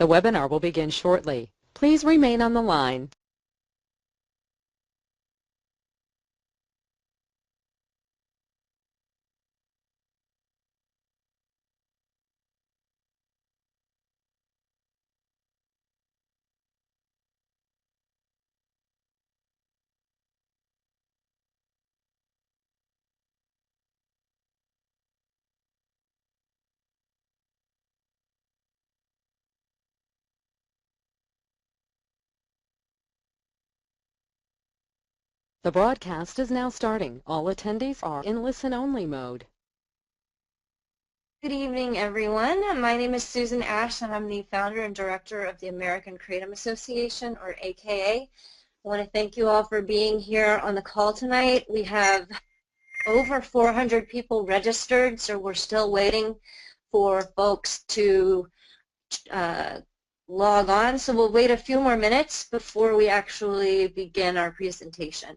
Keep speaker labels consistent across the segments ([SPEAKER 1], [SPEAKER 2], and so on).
[SPEAKER 1] The webinar will begin shortly. Please remain on the line. The broadcast is now starting. All attendees are in listen-only mode.
[SPEAKER 2] Good evening, everyone. My name is Susan Ash, and I'm the founder and director of the American Kratom Association, or AKA. I want to thank you all for being here on the call tonight. We have over 400 people registered, so we're still waiting for folks to log on. So we'll wait a few more minutes before we actually begin our presentation.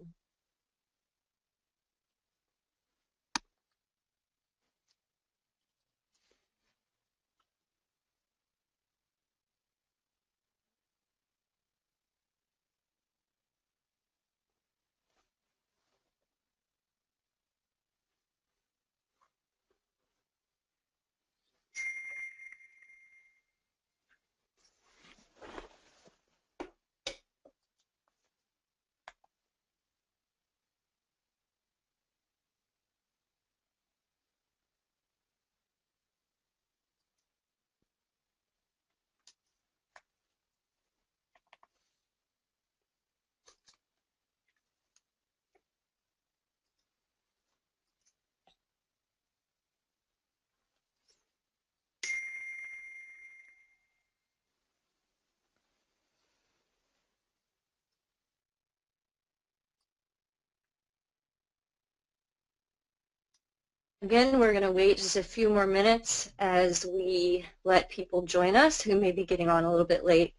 [SPEAKER 2] Again, we're going to wait just a few more minutes as we let people join us who may be getting on a little bit late.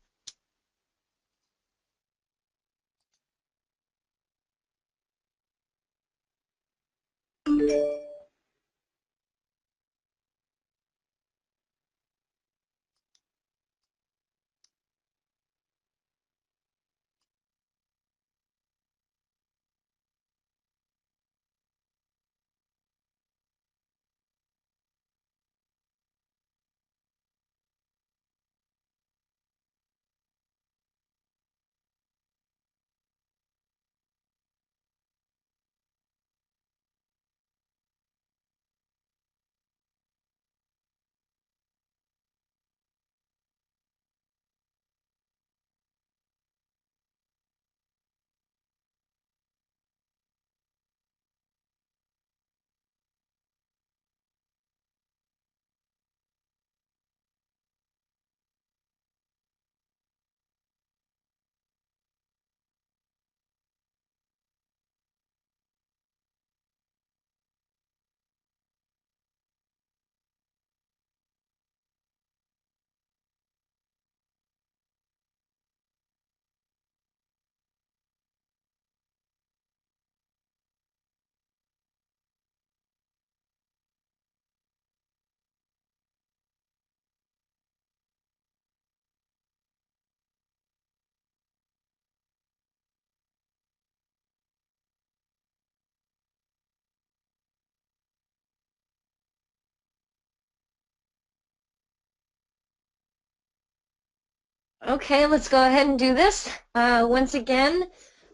[SPEAKER 2] Okay, let's go ahead and do this. Once again,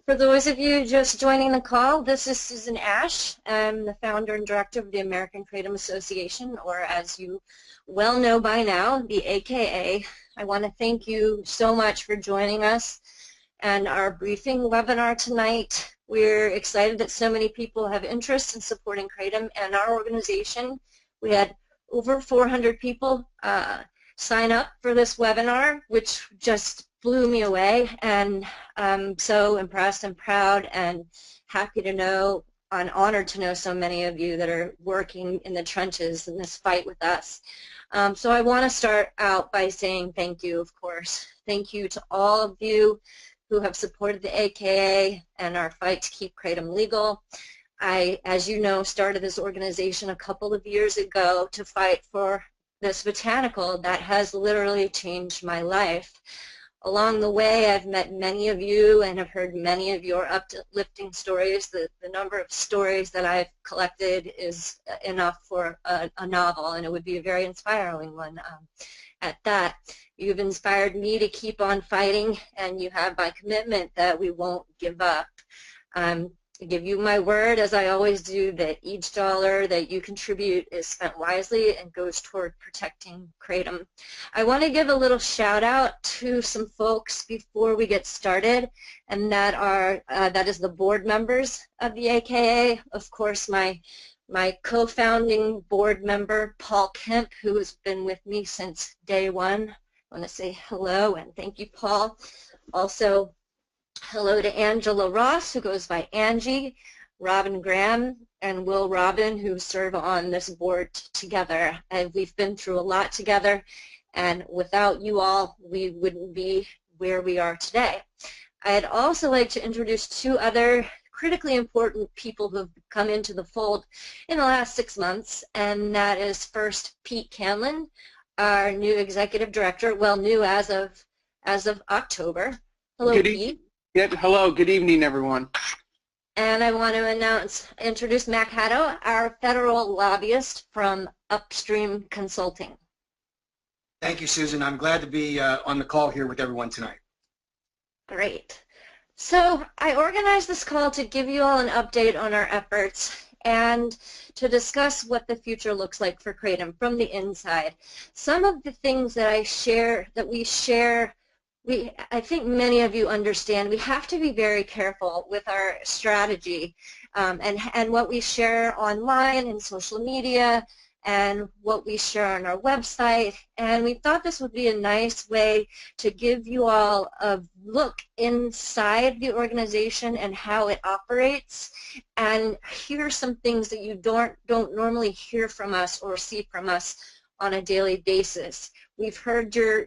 [SPEAKER 2] for those of you just joining the call, this is Susan Ash. I'm the founder and director of the American Kratom Association, or as you well know by now, the AKA. I want to thank you so much for joining us and our briefing webinar tonight. We're excited that so many people have interest in supporting Kratom and our organization. We had over 400 people sign up for this webinar, which just blew me away, and I'm so impressed and proud and happy to know and honored to know so many of you that are working in the trenches in this fight with us. So I want to start out by saying thank you, of course. Thank you to all of you who have supported the AKA and our fight to keep Kratom legal. I, as you know, started this organization a couple of years ago to fight for this botanical that has literally changed my life. Along the way, I've met many of you and have heard many of your uplifting stories. The number of stories that I've collected is enough for a novel, and it would be a very inspiring one at that. You've inspired me to keep on fighting, and you have my commitment that we won't give up. I give you my word, as I always do, that each dollar that you contribute is spent wisely and goes toward protecting Kratom. I want to give a little shout out to some folks before we get started, and that is the board members of the AKA. Of course, my co-founding board member, Paul Kemp, who has been with me since day one. I want to say hello and thank you, Paul. Also, hello to Angela Ross, who goes by Angie, Robin Graham, and Will Robin, who serve on this board together. And we've been through a lot together, and without you all, we wouldn't be where we are today. I'd also like to introduce two other critically important people who have come into the fold in the last 6 months, and that is first Pete Canlin, our new executive director, well, new as of October. Hello, Pete.
[SPEAKER 3] Hello, good evening, everyone.
[SPEAKER 2] And I want to introduce Mac Haddo, our federal lobbyist from Upstream Consulting.
[SPEAKER 4] Thank you, Susan. I'm glad to be on the call here with everyone tonight.
[SPEAKER 2] Great. So I organized this call to give you all an update on our efforts and to discuss what the future looks like for Kratom from the inside. Some of the things that we share, I think many of you understand we have to be very careful with our strategy and what we share online and social media and what we share on our website. And we thought this would be a nice way to give you all a look inside the organization and how it operates, and hear some things that you don't normally hear from us or see from us on a daily basis. We've heard you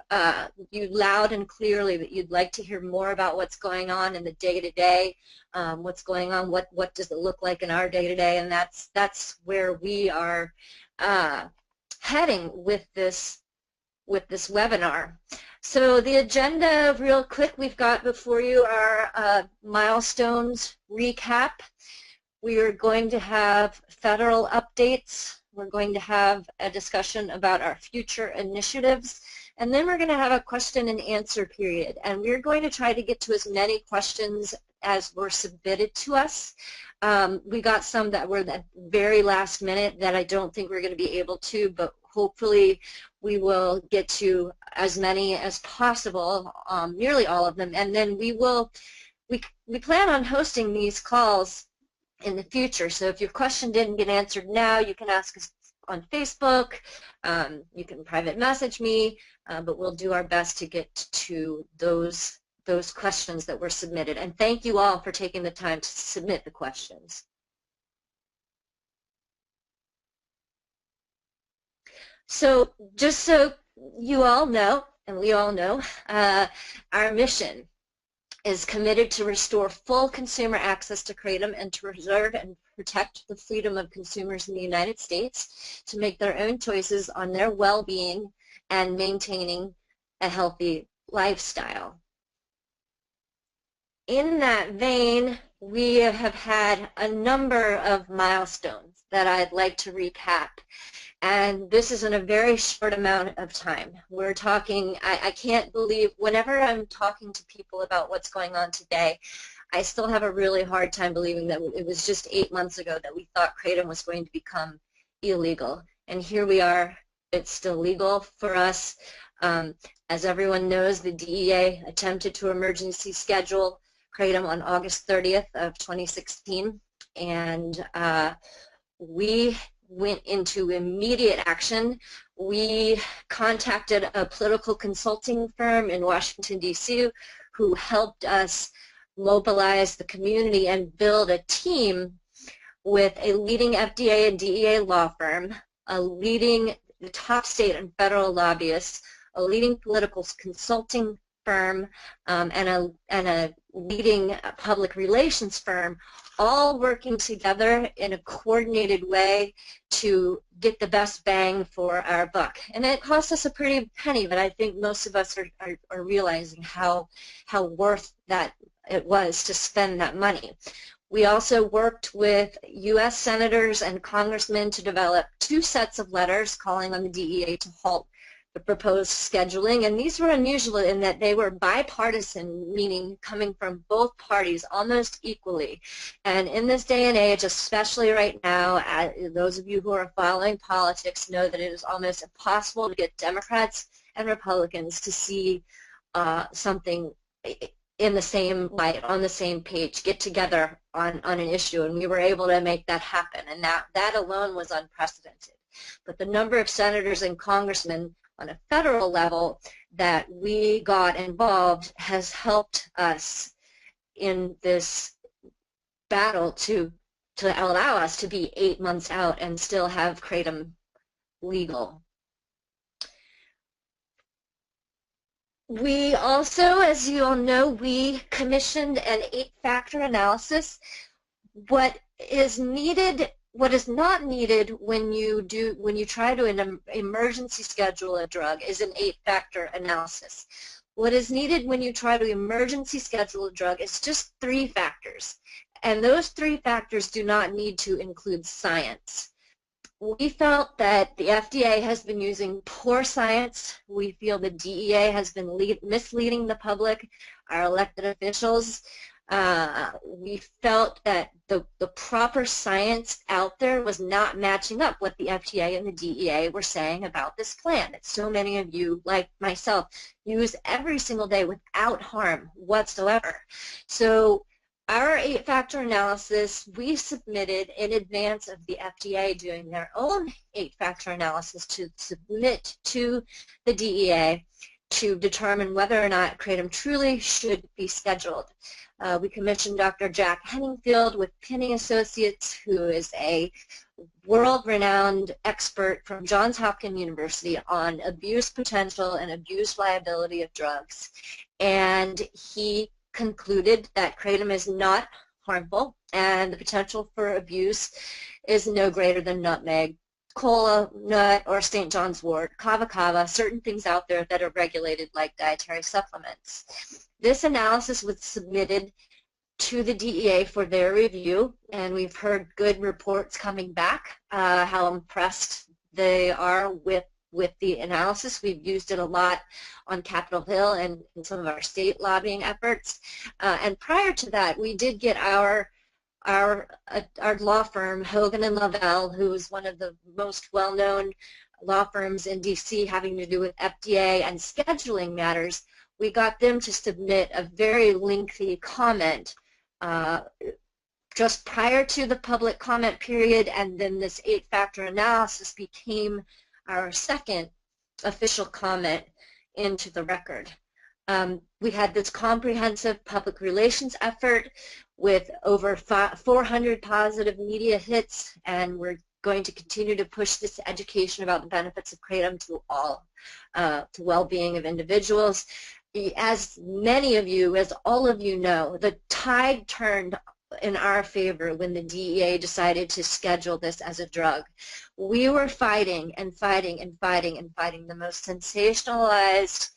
[SPEAKER 2] loud and clearly that you'd like to hear more about what's going on in the day-to-day, what's going on, what does it look like in our day-to-day, and that's where we are heading with this webinar. So the agenda, real quick, we've got before you our milestones recap. We are going to have federal updates. We're going to have a discussion about our future initiatives, and then we're going to have a question and answer period. And we're going to try to get to as many questions as were submitted to us. We got some that were the very last minute that I don't think we're going to be able to, but hopefully we will get to as many as possible, nearly all of them. And then we plan on hosting these calls in the future. So if your question didn't get answered now, you can ask us on Facebook, you can private message me, but we'll do our best to get to those questions that were submitted. And thank you all for taking the time to submit the questions. So just so you all know, and we all know, our mission is committed to restore full consumer access to Kratom and to preserve and protect the freedom of consumers in the United States to make their own choices on their well-being and maintaining a healthy lifestyle. In that vein, we have had a number of milestones that I'd like to recap. And this is in a very short amount of time. We're talking, I can't believe, whenever I'm talking to people about what's going on today, I still have a really hard time believing that it was just 8 months ago that we thought Kratom was going to become illegal. And here we are, it's still legal for us. As everyone knows, the DEA attempted to emergency schedule Kratom on August 30th of 2016, and we went into immediate action. We contacted a political consulting firm in Washington, D.C., who helped us mobilize the community and build a team with a leading FDA and DEA law firm, a leading top state and federal lobbyists, a leading political consulting firm, and a leading public relations firm, all working together in a coordinated way to get the best bang for our buck. And it cost us a pretty penny, but I think most of us are realizing how worth that it was to spend that money. We also worked with U.S. senators and congressmen to develop 2 sets of letters calling on the DEA to halt the proposed scheduling, and these were unusual in that they were bipartisan, meaning coming from both parties almost equally. And in this day and age, especially right now, those of you who are following politics know that it is almost impossible to get Democrats and Republicans to see something in the same light, on the same page, get together on an issue, and we were able to make that happen, and that alone was unprecedented. But the number of senators and congressmen on a federal level that we got involved has helped us in this battle to allow us to be 8 months out and still have Kratom legal. We also, as you all know, we commissioned an 8-factor analysis. What is not needed when you try to emergency schedule a drug is an 8-factor analysis. What is needed when you try to emergency schedule a drug is just 3 factors, and those 3 factors do not need to include science. We felt that the FDA has been using poor science. We feel the DEA has been misleading the public, our elected officials. We felt that the proper science out there was not matching up what the FDA and the DEA were saying about this plan that so many of you, like myself, use every single day without harm whatsoever. So our 8-factor analysis we submitted in advance of the FDA doing their own 8-factor analysis to submit to the DEA to determine whether or not Kratom truly should be scheduled. We commissioned Dr. Jack Henningfield with Pinney Associates, who is a world-renowned expert from Johns Hopkins University on abuse potential and abuse liability of drugs. And he concluded that Kratom is not harmful and the potential for abuse is no greater than nutmeg, cola nut, or St. John's wort, kava, certain things out there that are regulated like dietary supplements. This analysis was submitted to the DEA for their review, and we've heard good reports coming back, how impressed they are with the analysis. We've used it a lot on Capitol Hill and in some of our state lobbying efforts. And prior to that, we did get our law firm, Hogan and Lavelle, who is one of the most well-known law firms in D.C. having to do with FDA and scheduling matters. We got them to submit a very lengthy comment just prior to the public comment period, and then this 8-factor analysis became our second official comment into the record. We had this comprehensive public relations effort with over 400 positive media hits, and we're going to continue to push this education about the benefits of Kratom to all, to well-being of individuals. As many of you, as all of you know, the tide turned in our favor when the DEA decided to schedule this as a drug. We were fighting and fighting and fighting and fighting the most sensationalized,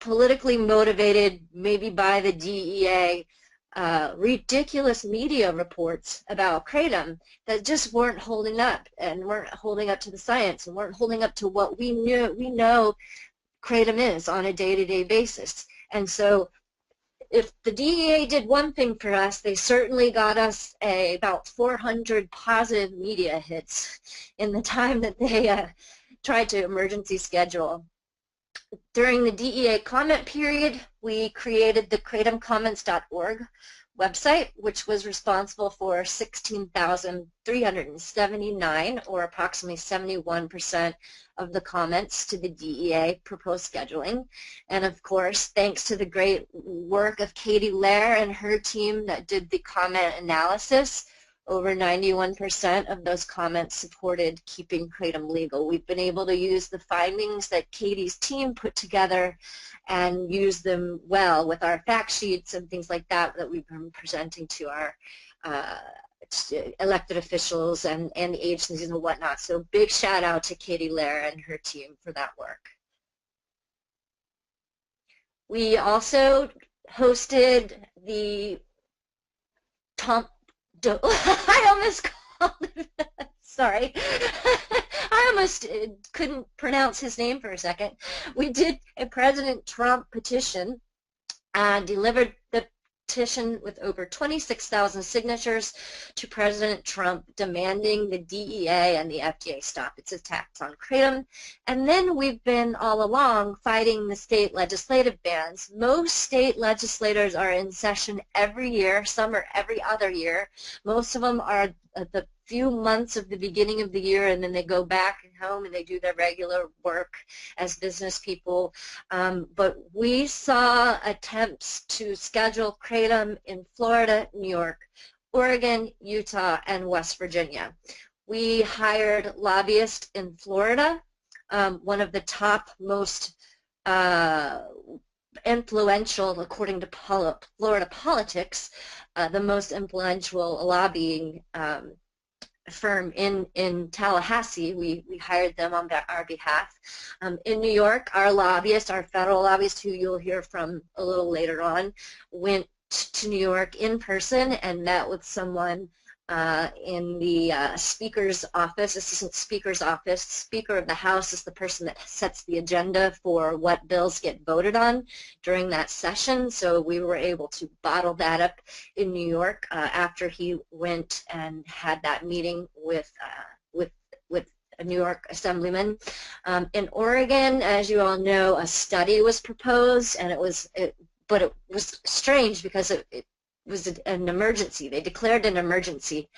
[SPEAKER 2] politically motivated, maybe by the DEA, ridiculous media reports about Kratom that just weren't holding up and weren't holding up to the science and weren't holding up to what we know Kratom is on a day-to-day basis. And so if the DEA did one thing for us, they certainly got us about 400 positive media hits in the time that tried to emergency schedule. During the DEA comment period, we created the kratomcommons.org website, which was responsible for 16,379, or approximately 71% of the comments to the DEA proposed scheduling. And of course, thanks to the great work of Katie Lair and her team that did the comment analysis, over 91% of those comments supported keeping Kratom legal. We've been able to use the findings that Katie's team put together and use them well with our fact sheets and things like that that we've been presenting to our elected officials and the agencies and whatnot. So big shout out to Katie Lair and her team for that work. We also hosted the I almost called it, sorry. I almost couldn't pronounce his name for a second. We did a President Trump petition and delivered the petition with over 26,000 signatures to President Trump demanding the DEA and the FDA stop its attacks on Kratom. And then we've been all along fighting the state legislative bans. Most state legislators are in session every year. Some are every other year. Most of them are the few months of the beginning of the year, and then they go back home and they do their regular work as business people. But we saw attempts to schedule Kratom in Florida, New York, Oregon, Utah, and West Virginia. We hired lobbyists in Florida, one of the top most influential, according to Florida politics, the most influential lobbying firm in Tallahassee. We hired them on our behalf. In New York, our lobbyist, our federal lobbyist, who you'll hear from a little later on, went to New York in person and met with someone in the Speaker's office, Assistant Speaker's office. Speaker of the House is the person that sets the agenda for what bills get voted on during that session. So we were able to bottle that up in New York after he went and had that meeting with a New York assemblyman. In Oregon, as you all know, a study was proposed, and it was strange because it was an emergency. They declared an emergency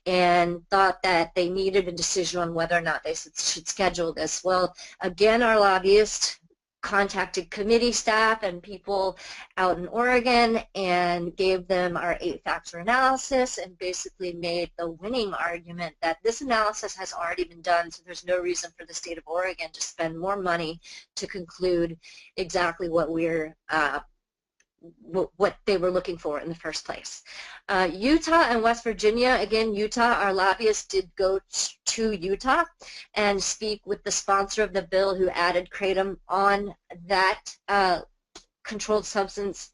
[SPEAKER 2] and thought that they needed a decision on whether or not they should schedule this. Well, again, our lobbyists contacted committee staff and people out in Oregon and gave them our 8-factor analysis and basically made the winning argument that this analysis has already been done, so there's no reason for the state of Oregon to spend more money to conclude exactly what what they were looking for in the first place. Utah and West Virginia, again, Utah, our lobbyists did go to Utah and speak with the sponsor of the bill who added Kratom on that controlled substance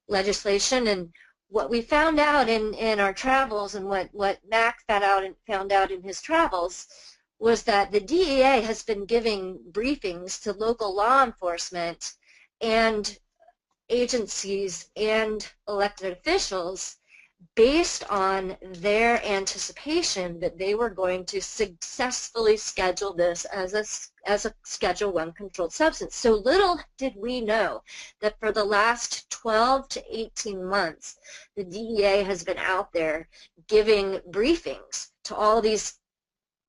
[SPEAKER 2] legislation. And what we found out in our travels, and what Mac found out in his travels, was that the DEA has been giving briefings to local law enforcement and agencies and elected officials based on their anticipation that they were going to successfully schedule this as a Schedule I controlled substance. So little did we know that for the last 12 to 18 months, the DEA has been out there giving briefings to all these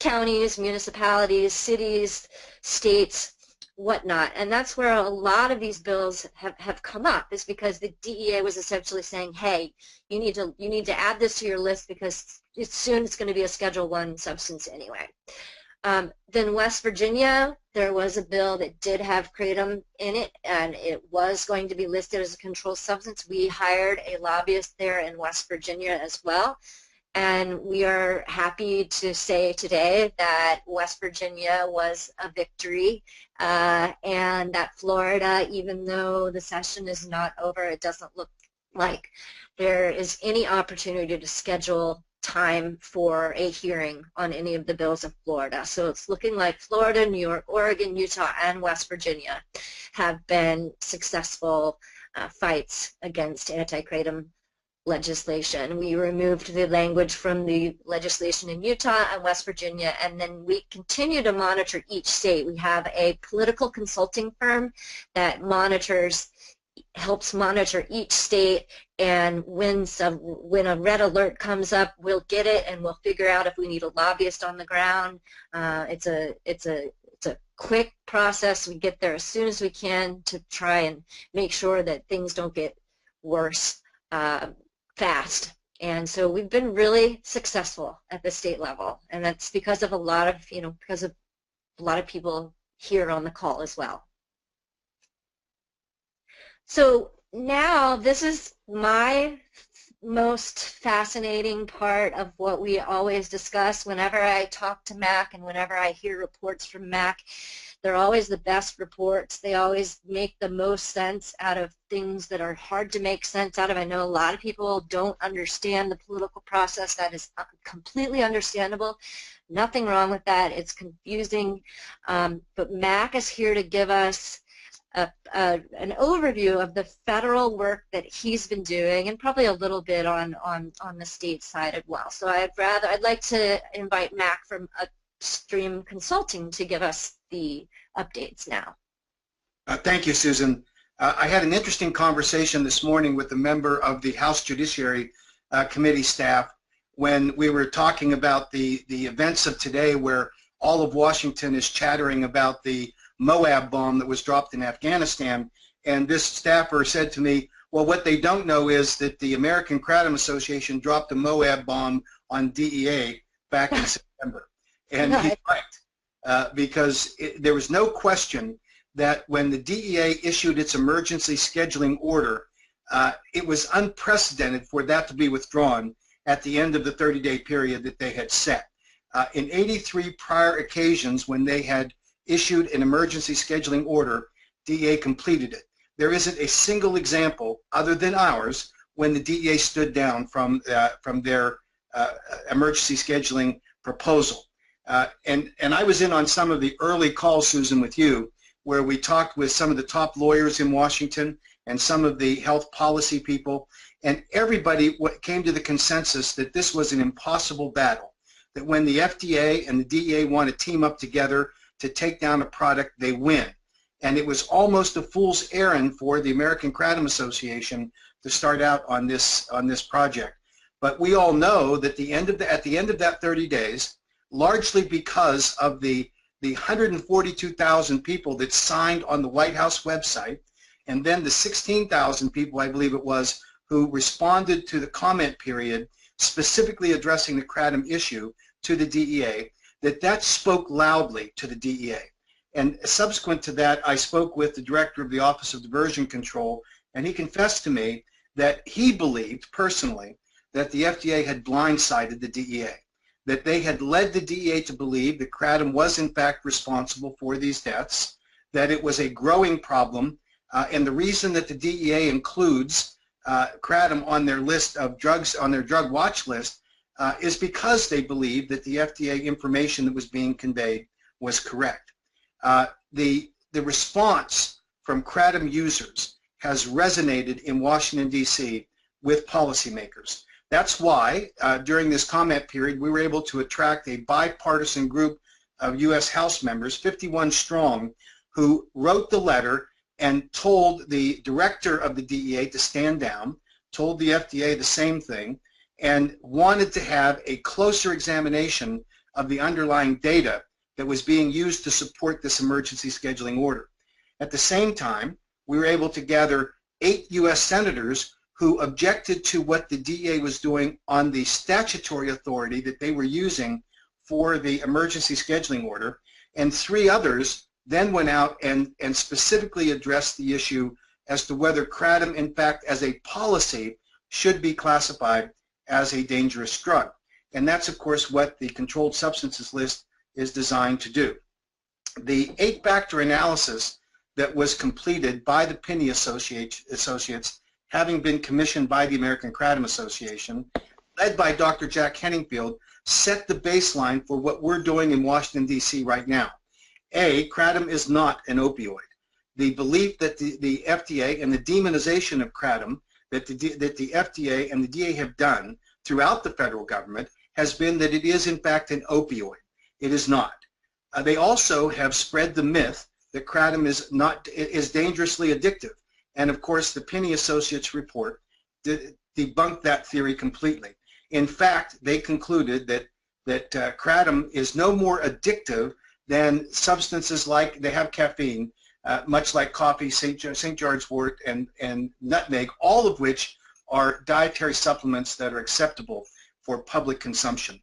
[SPEAKER 2] counties, municipalities, cities, states, whatnot. And that's where a lot of these bills have come up, is because the DEA was essentially saying, hey, you need to add this to your list because soon it's going to be a Schedule I substance anyway. Then West Virginia, there was a bill that did have Kratom in it, and it was going to be listed as a controlled substance. We hired a lobbyist there in West Virginia as well. And we are happy to say today that West Virginia was a victory, and that Florida, even though the session is not over, it doesn't look like there is any opportunity to schedule time for a hearing on any of the bills in Florida. So it's looking like Florida, New York, Oregon, Utah, and West Virginia have been successful fights against anti-Kratom legislation. We removed the language from the legislation in Utah and West Virginia, and then we continue to monitor each state. We have a political consulting firm that helps monitor each state, and when a red alert comes up, we'll get it and we'll figure out if we need a lobbyist on the ground. It's a quick process. We get there as soon as we can to try and make sure that things don't get worse fast. And so we've been really successful at the state level, and that's because of a lot of people here on the call as well. So now this is my most fascinating part of what we always discuss whenever I talk to MAC and whenever I hear reports from MAC. They're always the best reports. They always make the most sense out of things that are hard to make sense out of. I know a lot of people don't understand the political process. That is completely understandable. Nothing wrong with that. It's confusing. But MAC is here to give us an overview of the federal work that he's been doing, and probably a little bit on the state side as well. So I'd like to invite Mac from Upstream Consulting to give us the updates now.
[SPEAKER 4] Thank you, Susan. I had an interesting conversation this morning with a member of the House Judiciary Committee staff when we were talking about the events of today, where all of Washington is chattering about the Moab bomb that was dropped in Afghanistan. And this staffer said to me, well, what they don't know is that the American Kratom Association dropped a Moab bomb on DEA back in September. And he's right, because there was no question that when the DEA issued its emergency scheduling order, it was unprecedented for that to be withdrawn at the end of the 30-day period that they had set. In 83 prior occasions when they had issued an emergency scheduling order, DEA completed it. There isn't a single example, other than ours, when the DEA stood down from their emergency scheduling proposal. And I was in on some of the early calls, Susan, with you, where we talked with some of the top lawyers in Washington and some of the health policy people, and everybody came to the consensus that this was an impossible battle, that when the FDA and the DEA want to team up together to take down a product, they win. And it was almost a fool's errand for the American Kratom Association to start out on this project. But we all know that at the end of that 30 days, largely because of the 142,000 people that signed on the White House website, and then the 16,000 people, I believe it was, who responded to the comment period specifically addressing the Kratom issue to the DEA, that spoke loudly to the DEA. And subsequent to that, I spoke with the director of the Office of Diversion Control, and he confessed to me that he believed personally that the FDA had blindsided the DEA, that they had led the DEA to believe that Kratom was in fact responsible for these deaths, that it was a growing problem, and the reason that the DEA includes Kratom on their list of drugs, on their drug watch list, is because they believe that the FDA information that was being conveyed was correct. The response from Kratom users has resonated in Washington, D.C. with policymakers. That's why during this comment period we were able to attract a bipartisan group of U.S. House members, 51 strong, who wrote the letter and told the director of the DEA to stand down, told the FDA the same thing, and wanted to have a closer examination of the underlying data that was being used to support this emergency scheduling order. At the same time, we were able to gather 8 U.S. senators who objected to what the DEA was doing on the statutory authority that they were using for the emergency scheduling order, and 3 others then went out and specifically addressed the issue as to whether Kratom, in fact, as a policy, should be classified as a dangerous drug. And that's, of course, what the Controlled Substances List is designed to do. The 8-factor analysis that was completed by the Pinney Associates, having been commissioned by the American Kratom Association, led by Dr. Jack Henningfield, set the baseline for what we're doing in Washington, D.C. right now. A, Kratom is not an opioid. The belief that the FDA and the demonization of Kratom that the FDA and the DEA have done throughout the federal government has been that it is in fact an opioid. It is not. They also have spread the myth that kratom is dangerously addictive. And of course, the Penny Associates report debunked that theory completely. In fact, they concluded that kratom is no more addictive than substances like, they have caffeine, much like coffee, St. George wort, and nutmeg, all of which are dietary supplements that are acceptable for public consumption.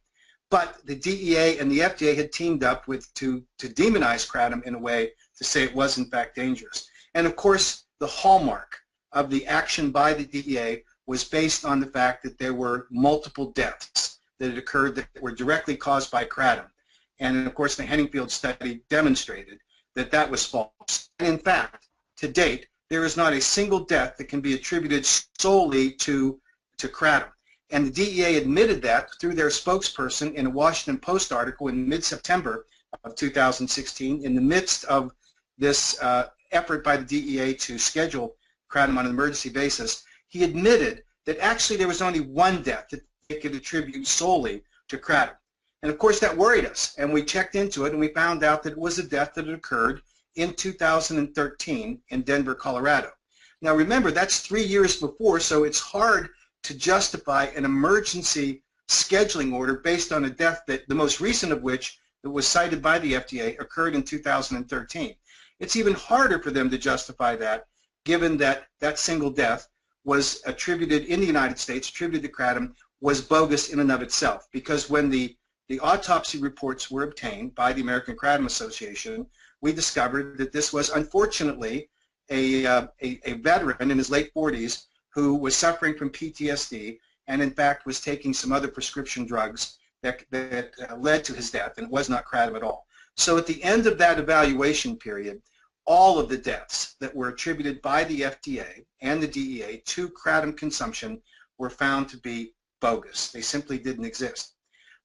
[SPEAKER 4] But the DEA and the FDA had teamed up to demonize kratom in a way to say it was in fact dangerous. And of course, the hallmark of the action by the DEA was based on the fact that there were multiple deaths that had occurred that were directly caused by kratom. And of course, the Henningfield study demonstrated that that was false. And in fact, to date, there is not a single death that can be attributed solely to kratom. And the DEA admitted that through their spokesperson in a Washington Post article in mid-September of 2016, in the midst of this effort by the DEA to schedule kratom on an emergency basis. He admitted that actually there was only one death that they could attribute solely to kratom. And of course that worried us, and we checked into it and we found out that it was a death that had occurred in 2013 in Denver, Colorado. Now remember, that's 3 years before, so it's hard to justify an emergency scheduling order based on a death that the most recent of which that was cited by the FDA occurred in 2013. It's even harder for them to justify that, given that that single death was attributed in the United States, attributed to kratom, was bogus in and of itself. Because when the autopsy reports were obtained by the American Kratom Association, we discovered that this was unfortunately a veteran in his late 40s who was suffering from PTSD and in fact was taking some other prescription drugs that led to his death, and it was not kratom at all. So at the end of that evaluation period, all of the deaths that were attributed by the FDA and the DEA to kratom consumption were found to be bogus. They simply didn't exist.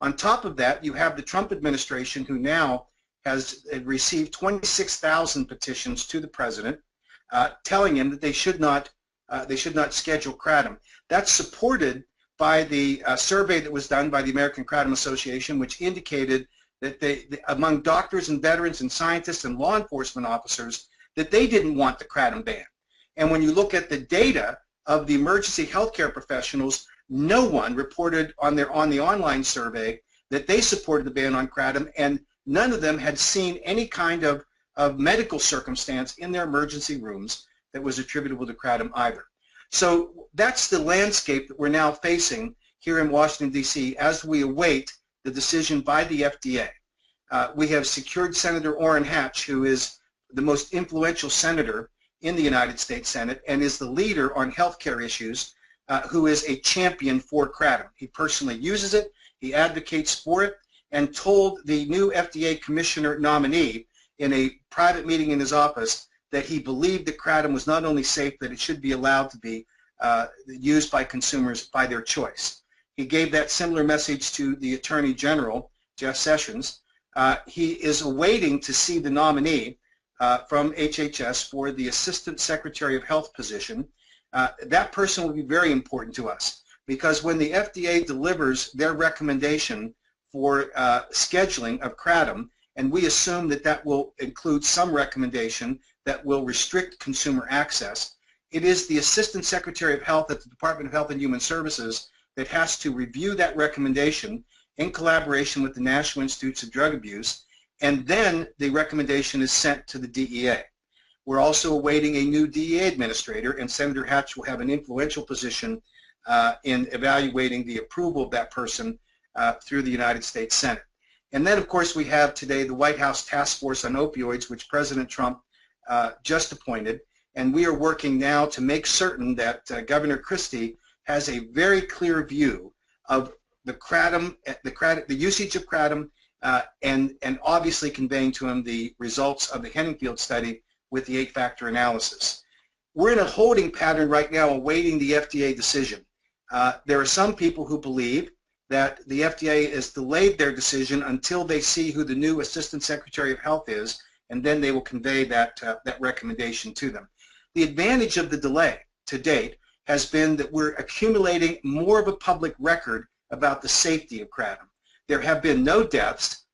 [SPEAKER 4] On top of that, you have the Trump administration, who now has received 26,000 petitions to the president telling him that they should not schedule kratom. That's supported by the survey that was done by the American Kratom Association, which indicated that among doctors and veterans and scientists and law enforcement officers, that they didn't want the kratom ban. And when you look at the data of the emergency healthcare professionals, no one reported on the online survey that they supported the ban on kratom, and none of them had seen any kind of medical circumstance in their emergency rooms that was attributable to kratom either. So that's the landscape that we're now facing here in Washington, D.C. as we await the decision by the FDA. We have secured Senator Orrin Hatch, who is the most influential senator in the United States Senate and is the leader on healthcare issues, who is a champion for kratom. He personally uses it, he advocates for it, and told the new FDA commissioner nominee in a private meeting in his office that he believed that kratom was not only safe, but it should be allowed to be used by consumers by their choice. He gave that similar message to the Attorney General, Jeff Sessions. He is awaiting to see the nominee from HHS for the Assistant Secretary of Health position. That person will be very important to us, because when the FDA delivers their recommendation for scheduling of kratom, and we assume that that will include some recommendation that will restrict consumer access, it is the Assistant Secretary of Health at the Department of Health and Human Services that has to review that recommendation in collaboration with the National Institutes of Drug Abuse, and then the recommendation is sent to the DEA. We're also awaiting a new DEA administrator, and Senator Hatch will have an influential position in evaluating the approval of that person through the United States Senate. And then, of course, we have today the White House Task Force on Opioids, which President Trump just appointed, and we are working now to make certain that Governor Christie has a very clear view of the usage of kratom, and obviously conveying to him the results of the Henningfield study with the 8-factor analysis. We're in a holding pattern right now awaiting the FDA decision. There are some people who believe that the FDA has delayed their decision until they see who the new Assistant Secretary of Health is, and then they will convey that recommendation to them. The advantage of the delay to date has been that we're accumulating more of a public record about the safety of kratom. There have been no deaths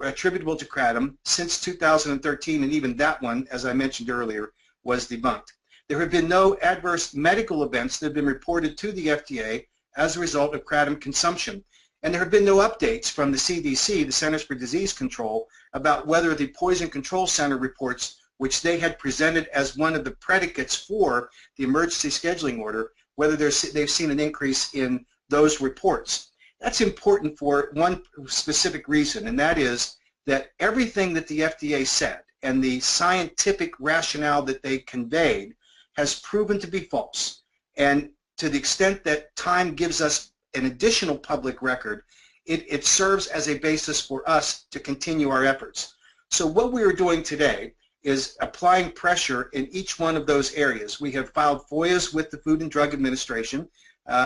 [SPEAKER 4] attributable to kratom since 2013, and even that one, as I mentioned earlier, was debunked. There have been no adverse medical events that have been reported to the FDA as a result of kratom consumption. And there have been no updates from the CDC, the Centers for Disease Control, about whether the Poison Control Center reports, which they had presented as one of the predicates for the emergency scheduling order, whether they've seen an increase in those reports. That's important for one specific reason, and that is that everything that the FDA said and the scientific rationale that they conveyed has proven to be false. And to the extent that time gives us an additional public record, it serves as a basis for us to continue our efforts. So what we are doing today is applying pressure in each one of those areas. We have filed FOIAs with the Food and Drug Administration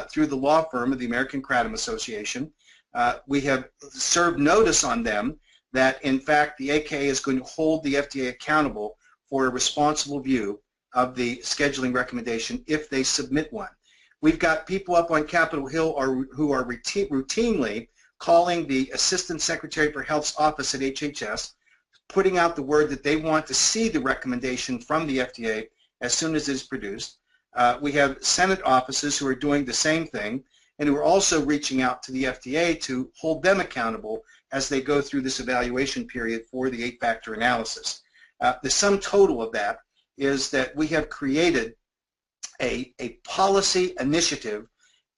[SPEAKER 4] through the law firm of the American Kratom Association. We have served notice on them that, in fact, the AKA is going to hold the FDA accountable for a responsible view of the scheduling recommendation if they submit one. We've got people up on Capitol Hill who are routinely calling the Assistant Secretary for Health's office at HHS, putting out the word that they want to see the recommendation from the FDA as soon as it is produced. We have Senate offices who are doing the same thing and who are also reaching out to the FDA to hold them accountable as they go through this evaluation period for the 8-factor analysis. The sum total of that is that we have created a policy initiative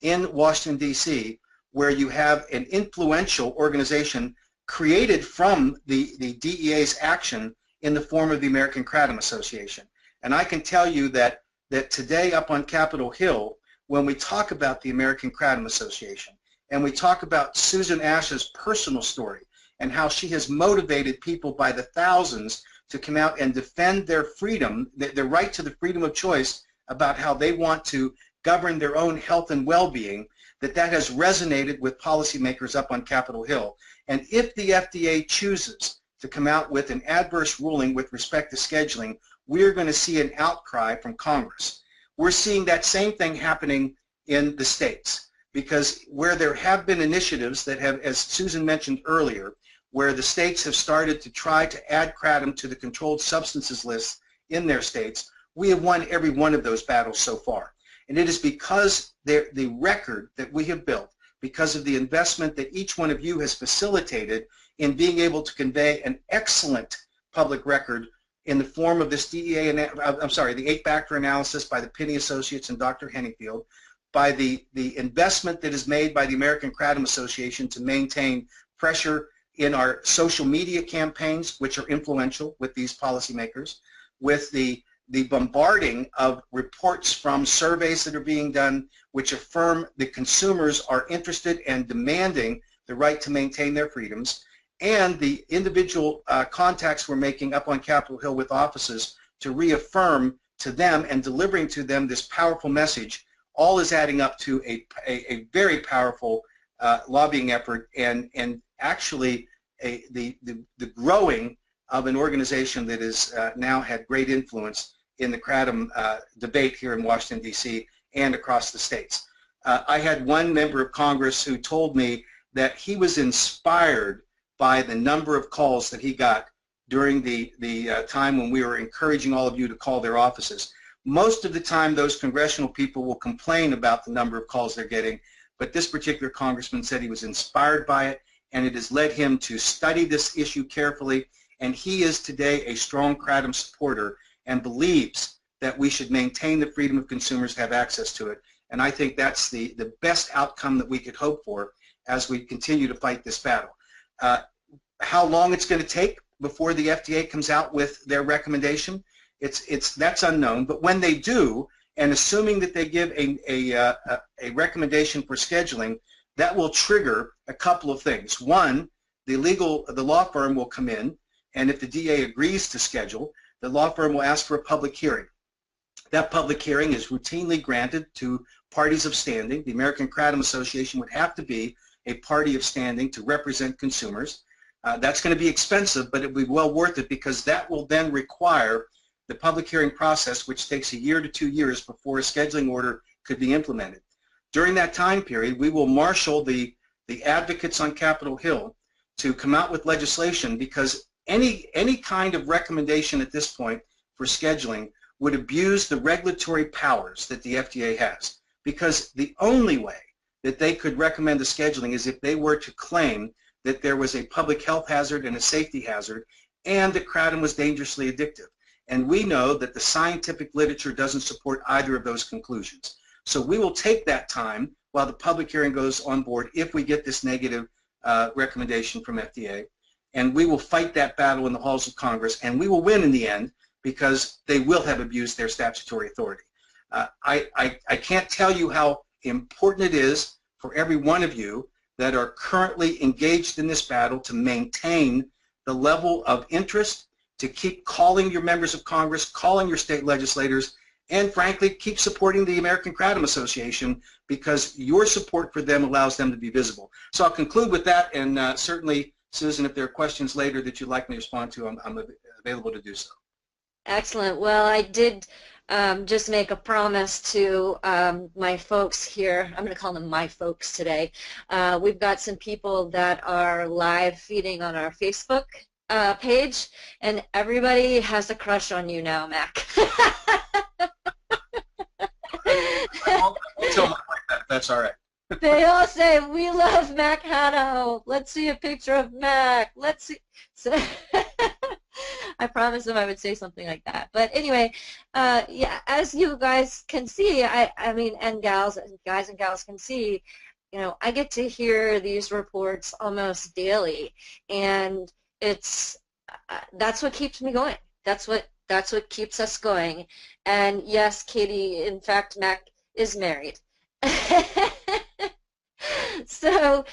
[SPEAKER 4] in Washington, D.C., where you have an influential organization created from the DEA's action in the form of the American Kratom Association. And I can tell you that today up on Capitol Hill, when we talk about the American Kratom Association and we talk about Susan Ash's personal story and how she has motivated people by the thousands to come out and defend their freedom, their right to the freedom of choice about how they want to govern their own health and well-being, that has resonated with policymakers up on Capitol Hill. And if the FDA chooses to come out with an adverse ruling with respect to scheduling, we're going to see an outcry from Congress. We're seeing that same thing happening in the states, because where there have been initiatives that have, as Susan mentioned earlier, where the states have started to try to add kratom to the controlled substances list in their states, we have won every one of those battles so far. And it is because the record that we have built, because of the investment that each one of you has facilitated in being able to convey an excellent public record in the form of this the 8-factor analysis by the Pinney Associates and Dr. Henningfield, by the investment that is made by the American Kratom Association to maintain pressure in our social media campaigns, which are influential with these policymakers, with the bombarding of reports from surveys that are being done which affirm that consumers are interested and demanding the right to maintain their freedoms, and the individual contacts we're making up on Capitol Hill with offices to reaffirm to them and delivering to them this powerful message, all is adding up to a very powerful lobbying effort and actually the growing of an organization that has now had great influence in the kratom debate here in Washington, D.C. and across the states. I had one member of Congress who told me that he was inspired by the number of calls that he got during the time when we were encouraging all of you to call their offices. Most of the time those congressional people will complain about the number of calls they're getting, but this particular congressman said he was inspired by it, and it has led him to study this issue carefully, and he is today a strong kratom supporter and believes that we should maintain the freedom of consumers to have access to it. And I think that's the best outcome that we could hope for as we continue to fight this battle. How long it's going to take before the FDA comes out with their recommendation, that's unknown. But when they do, and assuming that they give a recommendation for scheduling, that will trigger a couple of things. One, the law firm will come in, and if the DA agrees to schedule, the law firm will ask for a public hearing. That public hearing is routinely granted to parties of standing. The American Kratom Association would have to be a party of standing to represent consumers. That's going to be expensive, but it will be well worth it, because that will then require the public hearing process, which takes 1 year to 2 years before a scheduling order could be implemented. During that time period, we will marshal the advocates on Capitol Hill to come out with legislation, because any kind of recommendation at this point for scheduling would abuse the regulatory powers that the FDA has, because the only way that they could recommend the scheduling is if they were to claim that there was a public health hazard and a safety hazard and that kratom was dangerously addictive. And we know that the scientific literature doesn't support either of those conclusions. So we will take that time while the public hearing goes on board if we get this negative recommendation from FDA, and we will fight that battle in the halls of Congress, and we will win in the end, because they will have abused their statutory authority. I can't tell you how important it is for every one of you that are currently engaged in this battle to maintain the level of interest, to keep calling your members of Congress, calling your state legislators, and frankly, keep supporting the American Kratom Association, because your support for them allows them to be visible. So I'll conclude with that, and certainly, Susan, if there are questions later that you'd like me to respond to, I'm available to do so.
[SPEAKER 2] Excellent. Well, I did just make a promise to my folks here. I'm going to call them my folks today. We've got some people that are live feeding on our Facebook page, and everybody has a crush on you now, Mac.
[SPEAKER 4] That's all right.
[SPEAKER 2] They all say, we love Mac Haddo. Let's see a picture of Mac. Let's see. So I promised them I would say something like that. But anyway, yeah, as you guys can see, I mean, and guys and gals can see, you know, I get to hear these reports almost daily, and it's that's what keeps me going. That's what keeps us going. And yes, Katie, in fact, Mac is married. So,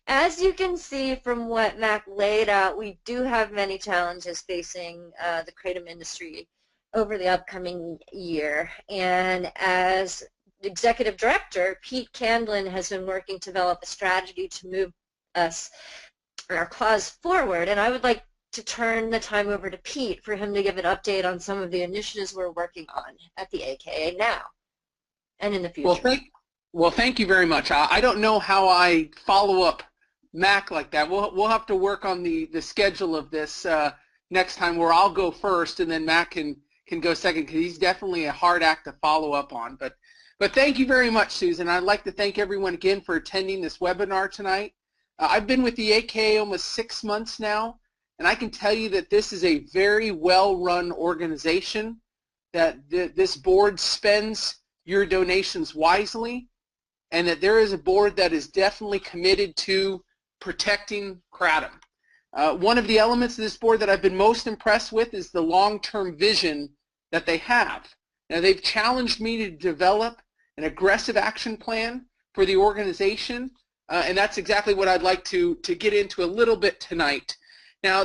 [SPEAKER 2] as you can see from what Mac laid out, we do have many challenges facing the kratom industry over the upcoming year. And as Executive Director, Pete Candlin has been working to develop a strategy to move our cause forward. And I would like to turn the time over to Pete for him to give an update on some of the initiatives we're working on at the AKA now and in the future.
[SPEAKER 3] Well, thank you very much. I don't know how I follow up Mac like that. We'll have to work on the schedule of this next time, where I'll go first and then Mac can go second, because he's definitely a hard act to follow up on. But thank you very much, Susan. I'd like to thank everyone again for attending this webinar tonight. I've been with the AKA almost 6 months now, and I can tell you that this is a very well-run organization, that this board spends your donations wisely, and that there is a board that is definitely committed to protecting kratom. One of the elements of this board that I've been most impressed with is the long-term vision that they have. Now, they've challenged me to develop an aggressive action plan for the organization, and that's exactly what I'd like to get into a little bit tonight. Now,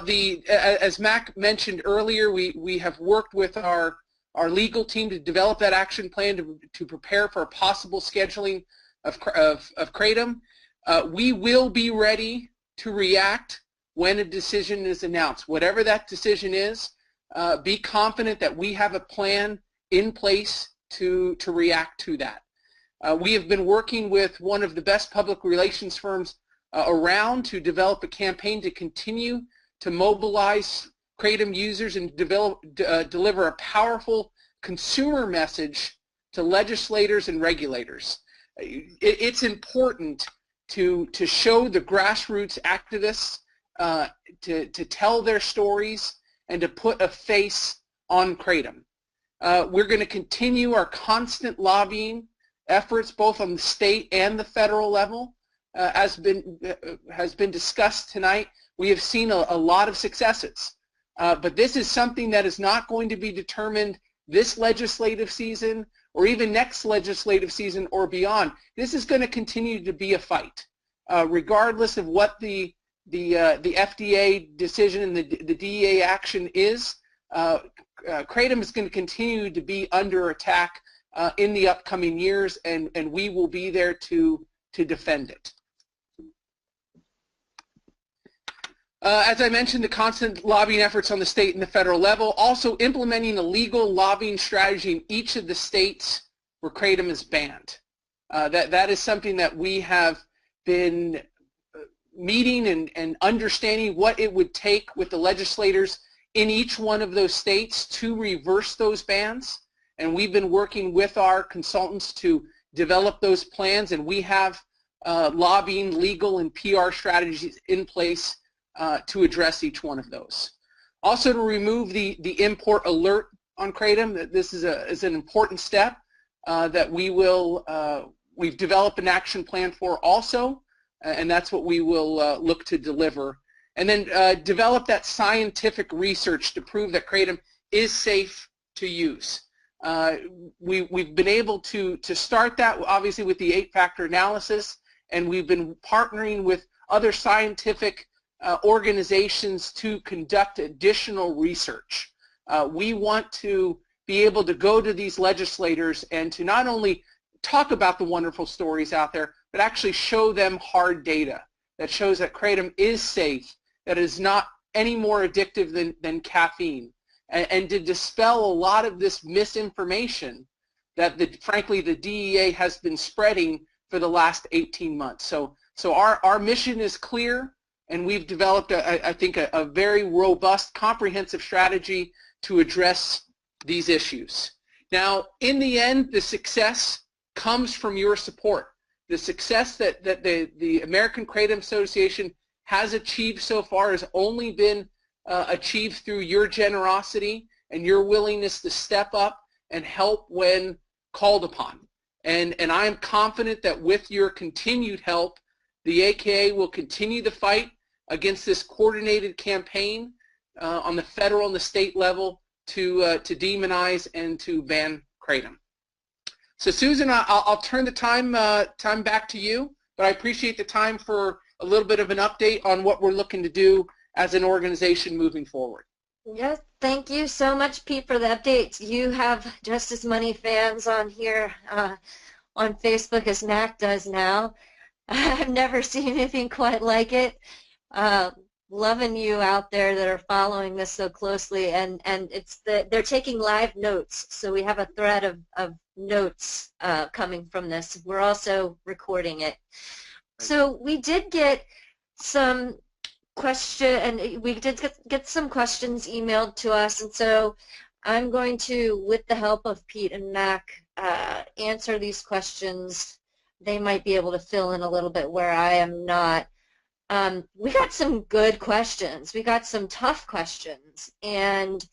[SPEAKER 3] as Mac mentioned earlier, we have worked with our legal team to develop that action plan to prepare for a possible scheduling of kratom. We will be ready to react when a decision is announced. Whatever that decision is, be confident that we have a plan in place to react to that. We have been working with one of the best public relations firms around to develop a campaign to continue to mobilize kratom users and deliver a powerful consumer message to legislators and regulators. It's important to show the grassroots activists to tell their stories and to put a face on kratom. We're going to continue our constant lobbying efforts both on the state and the federal level. As has been discussed tonight, we have seen a lot of successes, but this is something that is not going to be determined this legislative season or even next legislative season or beyond. This is going to continue to be a fight, regardless of what the FDA decision and the DEA action is. Kratom is going to continue to be under attack in the upcoming years, and we will be there to defend it. As I mentioned, the constant lobbying efforts on the state and the federal level, also implementing a legal lobbying strategy in each of the states where Kratom is banned. That is something that we have been meeting and understanding what it would take with the legislators in each one of those states to reverse those bans. And we've been working with our consultants to develop those plans, and we have lobbying, legal, and PR strategies in place to address each one of those. Also, to remove the import alert on Kratom, this is an important step that we've developed an action plan for also, and that's what we will look to deliver. And then develop that scientific research to prove that Kratom is safe to use. We've been able to start that, obviously, with the 8-factor analysis, and we've been partnering with other scientific organizations to conduct additional research. We want to be able to go to these legislators and to not only talk about the wonderful stories out there, but actually show them hard data that shows that Kratom is safe, that it is not any more addictive than caffeine, and to dispel a lot of this misinformation that, frankly, the DEA has been spreading for the last 18 months. So our mission is clear, and we've developed, I think, a very robust, comprehensive strategy to address these issues. Now, in the end, the success comes from your support. The success that the American Kratom Association has achieved so far has only been achieved through your generosity and your willingness to step up and help when called upon. And I am confident that with your continued help, the AKA will continue the fight against this coordinated campaign on the federal and the state level to demonize and to ban Kratom. So Susan, I'll turn the time back to you, but I appreciate the time for a little bit of an update on what we're looking to do as an organization moving forward.
[SPEAKER 2] Yes, thank you so much, Pete, for the updates. You have just as many fans on here on Facebook as Mac does now. I've never seen anything quite like it. Loving you out there that are following this so closely, and they're taking live notes, so we have a thread of notes coming from this. We're also recording it. So we did get some we did get some questions emailed to us, and so I'm going to, with the help of Pete and Mac, answer these questions. They might be able to fill in a little bit where I am not. We got some good questions. We got some tough questions, and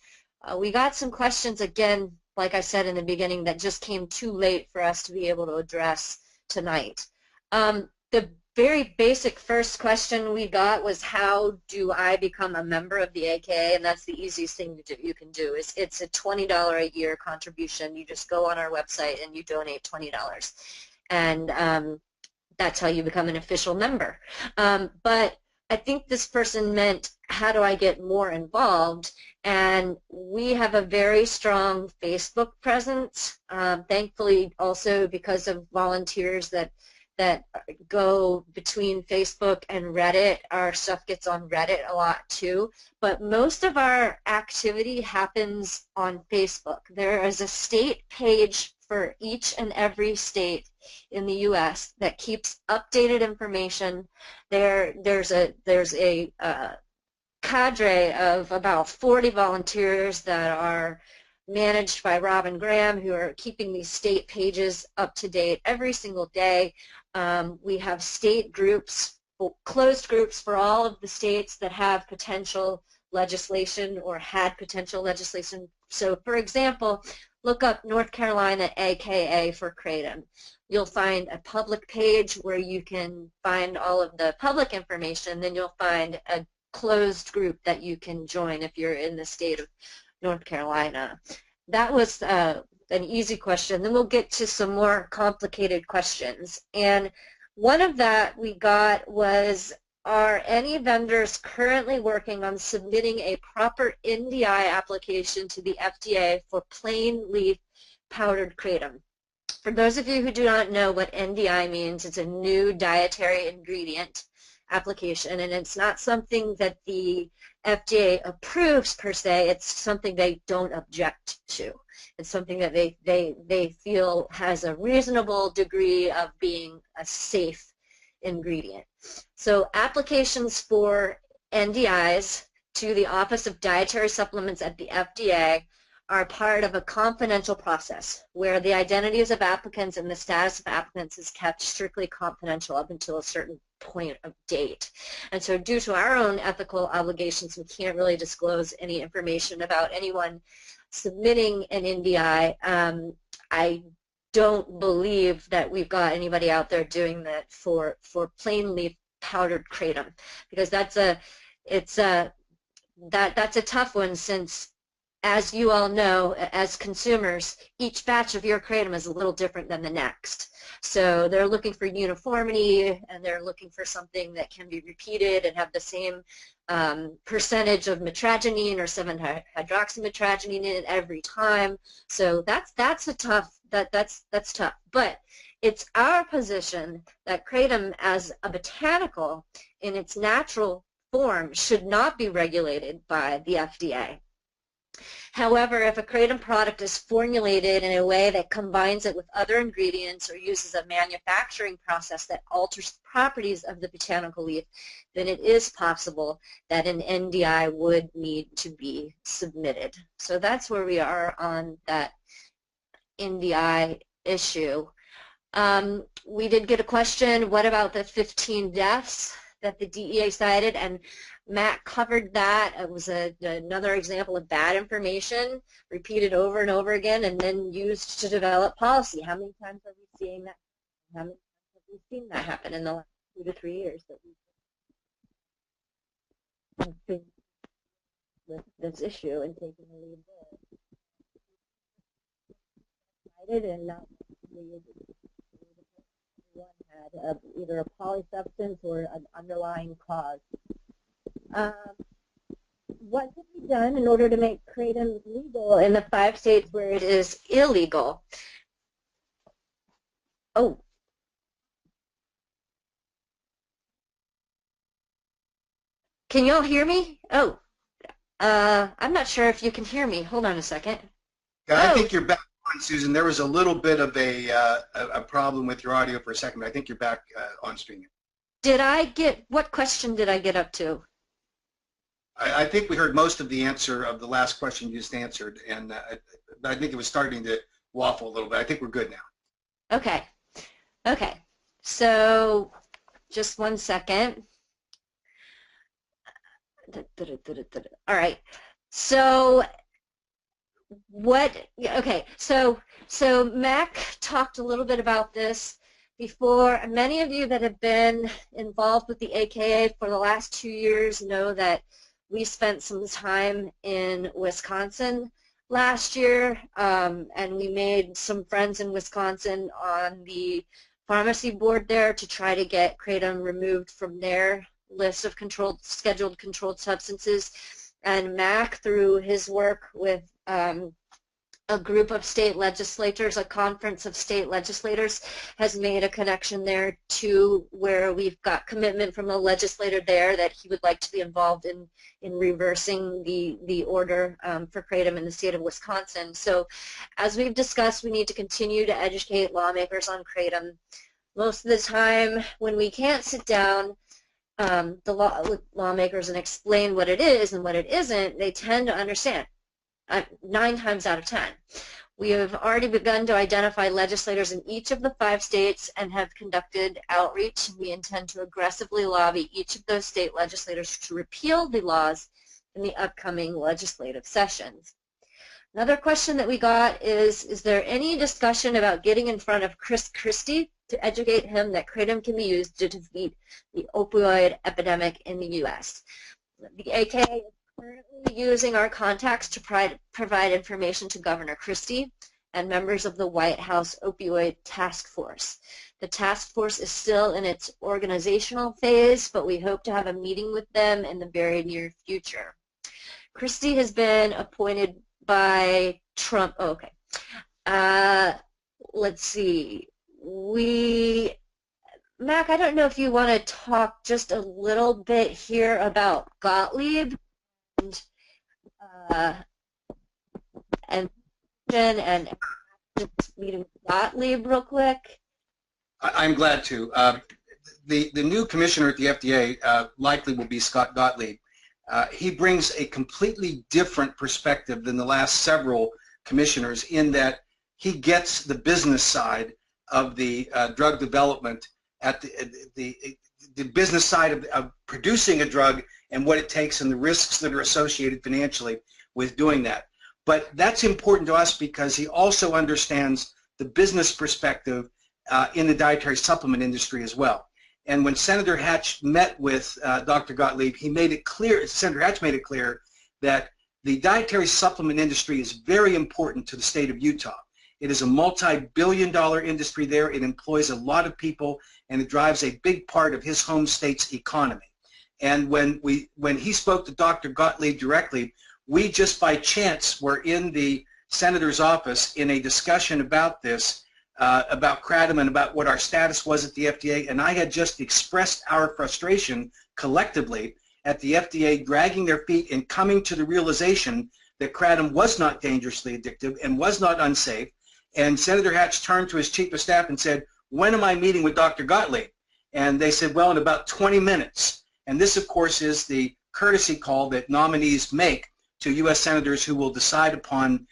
[SPEAKER 2] we got some questions, again, like I said in the beginning, that just came too late for us to be able to address tonight. The very basic first question we got was, how do I become a member of the AKA? And that's the easiest thing you can do. It's a $20 a year contribution. You just go on our website and you donate $20. And that's how you become an official member. But I think this person meant, how do I get more involved? And we have a very strong Facebook presence, thankfully also because of volunteers that go between Facebook and Reddit. Our stuff gets on Reddit a lot too, but most of our activity happens on Facebook. There is a state page for each and every state in the U.S. that keeps updated information. There's a cadre of about 40 volunteers that are managed by Robin Graham, who are keeping these state pages up to date every single day. We have state groups, closed groups for all of the states that have potential legislation or had potential legislation. So, for example, look up North Carolina AKA for Kratom. You'll find a public page where you can find all of the public information. Then you'll find a closed group that you can join if you're in the state of North Carolina. That was an easy question. Then we'll get to some more complicated questions. And one of that we got was, are any vendors currently working on submitting a proper NDI application to the FDA for plain leaf powdered kratom? For those of you who do not know what NDI means, it's a new dietary ingredient application, and it's not something that the FDA approves per se, it's something they don't object to. It's something that they feel has a reasonable degree of being a safe ingredient. So applications for NDIs to the Office of Dietary Supplements at the FDA are part of a confidential process where the identities of applicants and the status of applicants is kept strictly confidential up until a certain point of date. And so due to our own ethical obligations, we can't really disclose any information about anyone submitting an NDI. I don't believe that we've got anybody out there doing that for plain leaf powdered kratom, because that's a tough one, since, as you all know, as consumers, each batch of your kratom is a little different than the next. So they're looking for uniformity, and they're looking for something that can be repeated and have the same percentage of mitragynine or 7-hydroxymitragynine in it every time. So that's tough. That's tough. But it's our position that kratom as a botanical in its natural form should not be regulated by the FDA. However, if a kratom product is formulated in a way that combines it with other ingredients or uses a manufacturing process that alters the properties of the botanical leaf, then it is possible that an NDI would need to be submitted. So that's where we are on that NDI issue. We did get a question, what about the 15 deaths that the DEA cited? And Matt covered that. It was another example of bad information repeated over and over again and then used to develop policy. How many times have we seen that? How many times have we seen that happen in the last 2 to 3 years that we've been with this issue and taking the lead there? And not one had either a polysubstance or an underlying cause. What can be done in order to make kratom legal in the 5 states where it is illegal? Oh. Can y'all hear me? Oh. I'm not sure if you can hear me. Hold on a second.
[SPEAKER 4] Yeah, I think you're back on, Susan. There was a little bit of a problem with your audio for a second, but I think you're back on stream.
[SPEAKER 2] What question did I get up to?
[SPEAKER 4] I think we heard most of the answer of the last question you just answered, and I think it was starting to waffle a little bit. I think we're good now.
[SPEAKER 2] Okay. Okay. So just one second. All right. So so Mac talked a little bit about this before. Many of you that have been involved with the AKA for the last 2 years know that we spent some time in Wisconsin last year, and we made some friends in Wisconsin on the pharmacy board there to try to get kratom removed from their list of scheduled controlled substances. And Mac, through his work with a group of state legislators, a conference of state legislators, has made a connection there to where we've got commitment from a legislator there that he would like to be involved in reversing the order for kratom in the state of Wisconsin. So as we've discussed, we need to continue to educate lawmakers on kratom. Most of the time when we can't sit down with lawmakers and explain what it is and what it isn't, they tend to understand. 9 times out of 10. We have already begun to identify legislators in each of the 5 states and have conducted outreach. We intend to aggressively lobby each of those state legislators to repeal the laws in the upcoming legislative sessions. Another question that we got is there any discussion about getting in front of Chris Christie to educate him that kratom can be used to defeat the opioid epidemic in the U.S.? The AKA is currently using our contacts to provide information to Governor Christie and members of the White House Opioid Task Force. The task force is still in its organizational phase, but we hope to have a meeting with them in the very near future. Christie has been appointed by Trump. Oh, okay. Let's see. Mac, I don't know if you want to talk just a little bit here about Gottlieb and and this meeting with Gottlieb real quick?
[SPEAKER 4] I'm glad to. The new commissioner at the FDA likely will be Scott Gottlieb. He brings a completely different perspective than the last several commissioners in that he gets the business side of the drug development at the business side of producing a drug and what it takes and the risks that are associated financially with doing that. But that's important to us because he also understands the business perspective in the dietary supplement industry as well. And when Senator Hatch met with Dr. Gottlieb, he made it clear, Senator Hatch made it clear that the dietary supplement industry is very important to the state of Utah. It is a multi-billion-dollar industry there. It employs a lot of people, and it drives a big part of his home state's economy. And when he spoke to Dr. Gottlieb directly, we just by chance were in the senator's office in a discussion about this, about Kratom and about what our status was at the FDA, and I had just expressed our frustration collectively at the FDA dragging their feet and coming to the realization that Kratom was not dangerously addictive and was not unsafe. And Senator Hatch turned to his chief of staff and said, when am I meeting with Dr. Gottlieb? And they said, well, in about 20 minutes. And this, of course, is the courtesy call that nominees make to U.S. senators who will decide upon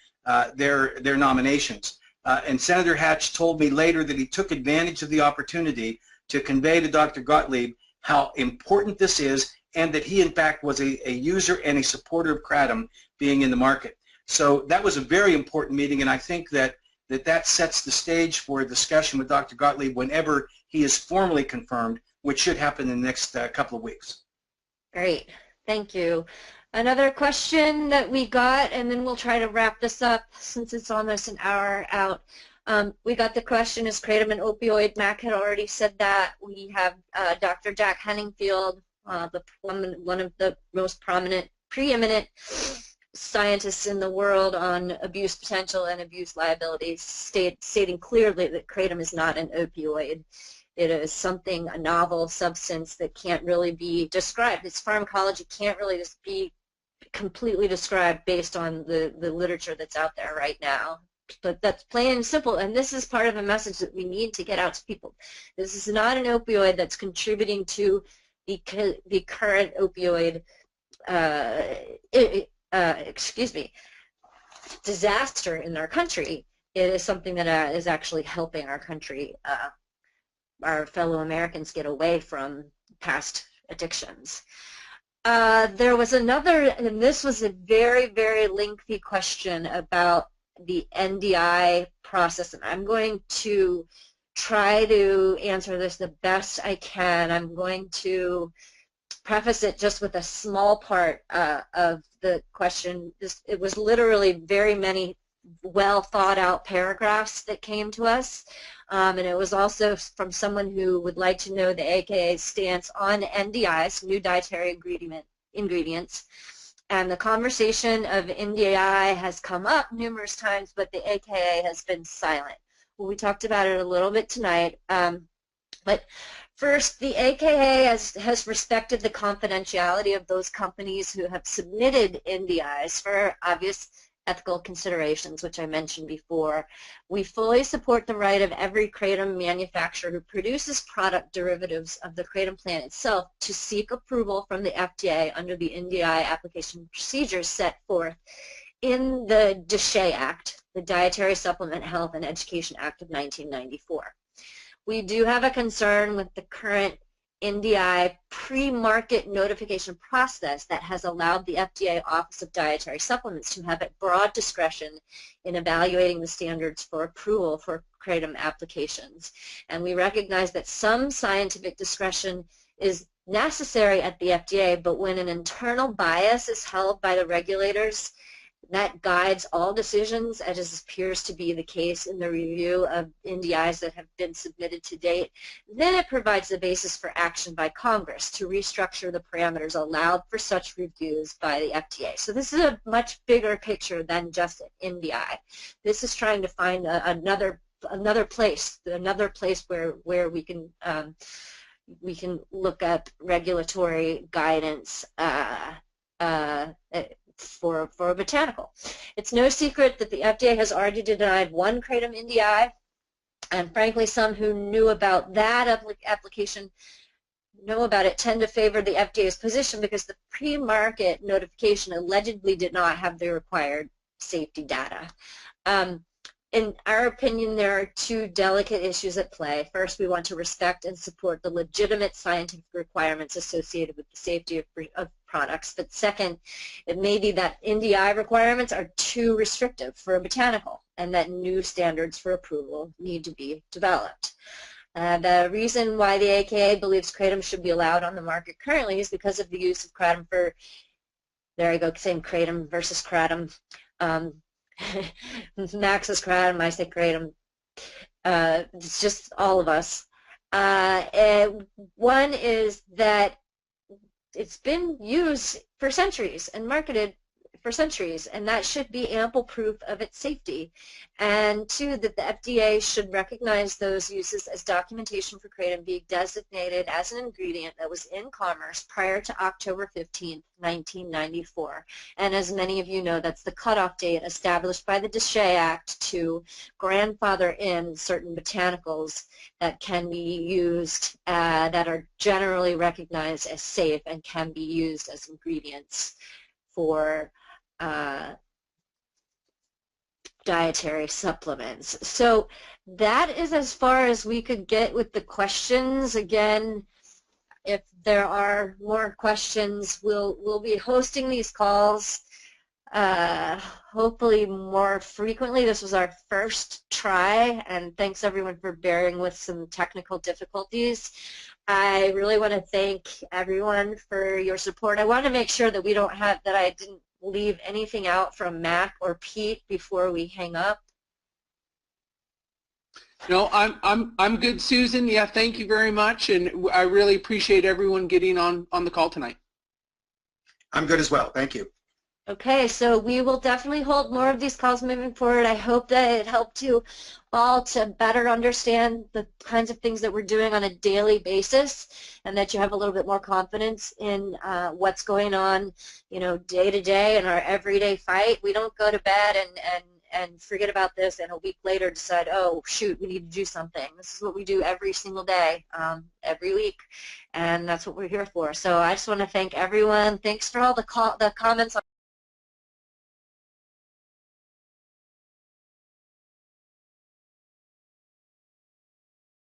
[SPEAKER 4] their nominations. And Senator Hatch told me later that he took advantage of the opportunity to convey to Dr. Gottlieb how important this is and that he, in fact, was a user and a supporter of Kratom being in the market. So that was a very important meeting, and I think that sets the stage for a discussion with Dr. Gottlieb whenever he is formally confirmed, which should happen in the next couple of weeks.
[SPEAKER 2] Great. Thank you. Another question that we got, and then we'll try to wrap this up since it's almost an hour out. We got the question, is Kratom an opioid? Mac had already said that. We have Dr. Jack Henningfield, one of the most preeminent scientists in the world on abuse potential and abuse liability, stating clearly that Kratom is not an opioid. It is something, a novel substance that can't really be described. Its pharmacology can't really just be completely described based on the literature that's out there right now. But that's plain and simple, and this is part of a message that we need to get out to people. This is not an opioid that's contributing to the current opioid disaster in our country. It is something that is actually helping our country, our fellow Americans, get away from past addictions. There was another, and this was a very, very lengthy question about the NDI process, and I'm going to try to answer this the best I can. I'm going to preface it just with a small part of the question. It was literally very many well thought out paragraphs that came to us, and it was also from someone who would like to know the AKA's stance on NDIs, new dietary ingredients. And the conversation of NDI has come up numerous times, but the AKA has been silent. Well, we talked about it a little bit tonight, but first, the AKA has respected the confidentiality of those companies who have submitted NDIs for obvious ethical considerations, which I mentioned before. We fully support the right of every Kratom manufacturer who produces product derivatives of the Kratom plant itself to seek approval from the FDA under the NDI application procedures set forth in the DSHEA Act, the Dietary Supplement Health and Education Act of 1994. We do have a concern with the current NDI pre-market notification process that has allowed the FDA Office of Dietary Supplements to have broad discretion in evaluating the standards for approval for Kratom applications. And we recognize that some scientific discretion is necessary at the FDA, but when an internal bias is held by the regulators, that guides all decisions, as appears to be the case in the review of NDIs that have been submitted to date. Then it provides the basis for action by Congress to restructure the parameters allowed for such reviews by the FDA. So this is a much bigger picture than just NDI. This is trying to find another place where we can look at regulatory guidance for a botanical. It's no secret that the FDA has already denied one Kratom NDI, and frankly, some who knew about that application know about it tend to favor the FDA's position because the pre-market notification allegedly did not have the required safety data. In our opinion, there are two delicate issues at play. First, we want to respect and support the legitimate scientific requirements associated with the safety of products. But second, it may be that NDI requirements are too restrictive for a botanical and that new standards for approval need to be developed. The reason why the AKA believes Kratom should be allowed on the market currently is because of the use of Kratom for, there you go, saying Kratom versus Kratom. Max says Kratom, I say Kratom. It's just all of us. One is that it's been used for centuries and marketed for centuries, and that should be ample proof of its safety. And two, that the FDA should recognize those uses as documentation for Kratom being designated as an ingredient that was in commerce prior to October 15, 1994. And as many of you know, that's the cutoff date established by the DSHEA Act to grandfather in certain botanicals that can be used, that are generally recognized as safe and can be used as ingredients for dietary supplements. So that is as far as we could get with the questions. Again, if there are more questions, we'll be hosting these calls hopefully more frequently. This was our first try, and thanks everyone for bearing with some technical difficulties. I really want to thank everyone for your support. I want to make sure that we don't have, that I didn't leave anything out from Mac or Pete before we hang up.
[SPEAKER 3] No, I'm good, Susan. Yeah, thank you very much, and I really appreciate everyone getting on the call tonight.
[SPEAKER 4] I'm good as well. Thank you.
[SPEAKER 2] Okay, so we will definitely hold more of these calls moving forward. I hope that it helped you all to better understand the kinds of things that we're doing on a daily basis, and that you have a little bit more confidence in what's going on, you know, day to day in our everyday fight. We don't go to bed and forget about this and a week later decide, oh shoot, we need to do something. This is what we do every single day, every week, and that's what we're here for. So I just want to thank everyone. Thanks for all the comments on